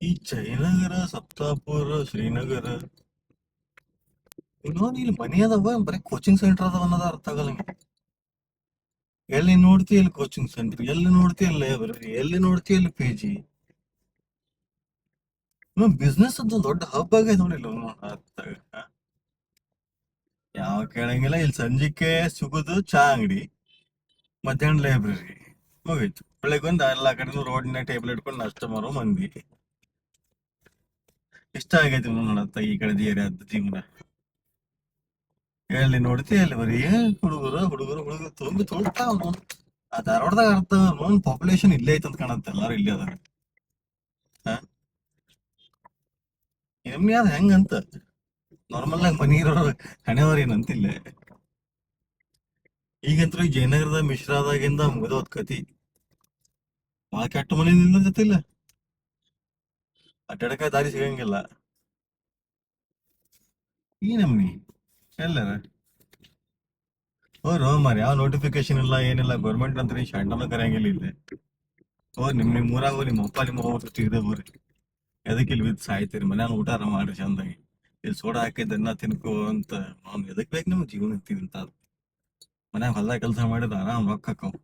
ಈ ಜಯನಗರ, ಸಪ್ತಾಪುರ, ಶ್ರೀನಗರ ಇನ್ನೊಂದು ಇಲ್ಲಿ ಮನಿ ಅದಾವ ಬರೀ ಕೋಚಿಂಗ್ ಸೆಂಟರ್ ಅದಾವ ಅನ್ನೋದು ಅರ್ಥ ಆಗಲ್ಲ ನಂಗೆ. ಎಲ್ಲಿ ನೋಡ್ತಿ ಇಲ್ಲಿ ಕೋಚಿಂಗ್ ಸೆಂಟರ್, ಎಲ್ಲಿ ನೋಡ್ತಿ ಅಲ್ಲಿ ಲೈಬ್ರರಿ, ಎಲ್ಲಿ ನೋಡ್ತಿ ಅಲ್ಲಿ ಪಿ ಜಿ. ಬಿಸ್ನೆಸ್ ಅಂತ ದೊಡ್ಡ ಹಬ್ ಆಗೈತೆ ನೋಡಿ ಇಲ್ಲಿ ಯಾವ ಕೇಳಂಗಿಲ್ಲ. ಇಲ್ಲಿ ಸಂಜಿಕೆ ಸಿಗುದು ಚಾ ಅಂಗಡಿ, ಮಧ್ಯಾಹ್ನ ಲೈಬ್ರರಿ, ಮುಗೀತು. ಬೆಳಗ್ಗೆ ಒಂದು ಎಲ್ಲ ಕಡೆ ರೋಡ್ನ ಟೇಬಲ್ ಇಟ್ಕೊಂಡು ನಾಷ್ಟ ಮಾರೋ ಮಂದಿ. ಇಷ್ಟ ಆಗೈತಿ ನೋಡತ್ತ ಈ ಕಡೆ ಏರಿಯಾದ ಜೀವನ. ಎಲ್ಲಿ ನೋಡ್ತಿ ಅಲ್ಲಿ ಬರೀ ಹುಡುಗರು ಹುಡುಗರು ಹುಡುಗರು ತುಂಬಿ ತುಳ್ತಾವ. ಆ ಧಾರವಾಡದಾಗ ಅರ್ಥ ನೋನ್ ಪಾಪ್ಯುಲೇಷನ್ ಇಲ್ಲೇ ಐತಂತ ಕಾಣತ್ತೆ, ಎಲ್ಲಾರು ಇಲ್ಲೇ ಅದಾರ. ಎಮ್ಮೆ ಅದ ಹೆಂಗಂತ ನಾರ್ಮಲ್ ಆಗಿ ಮನಿ ಇರೋರು ಹಣೆವರ್ ಏನಂತಿಲ್ಲ. ಈಗಂತೂ ಈ ಜಯನಗರದ ಮಿಶ್ರಾದಾಗಿಂದ ಮುಗಿದೋದ್ ಕತಿ. ಭಾಳ ಕೆಟ್ಟ ಮನೆ ನಿಲ್ಲತಿಲ್ಲ, ಅಡ್ಡಾಡಕ ದಾರಿ ಸಿಗಂಗಿಲ್ಲ. ಈ ನಮ್ನಿ ಎಲ್ಲರ ಓ ಮಾರಿ ಯಾವ ನೋಟಿಫಿಕೇಶನ್ ಇಲ್ಲ ಏನಿಲ್ಲ. ಗೌರ್ಮೆಂಟ್ ಅಂತ ಶಂಡನ ಕರೆಯಂಗಿಲ್ಲ ಇಲ್ಲಿ. ನಿಮ್ ಊರಾಗ ನಿಮ್ಮ ಅಪ್ಪ ನಿಮ್ಮ ಅವ್ರ ತೆಗ್ದೆ ಬೋರಿ. ಎದಕ್ಕೆ ಇಲ್ಲಿ ಬಿದ್ದು ಸಾಯ್ತೀರಿ? ಮನ್ಯಾನ ಊಟಾರ ಮಾಡ್ರಿ ಚಂದಾಗಿ. ಇಲ್ಲಿ ಸೋಡಾ ಹಾಕಿದ್ದನ್ನ ತಿನ್ಕೋ ಅಂತ. ಎದಕ್ ಬೇಕು ನಿಮ್ಗೆ ಜೀವನ ಇರ್ತಿದಂತ? ಮನ್ಯಾಗ ಹೊಲ್ದಾಗ ಕೆಲಸ ಮಾಡಿದ್ರೆ ಆರಾಮ್ ರೊಕ್ಕ ಹಾಕವು.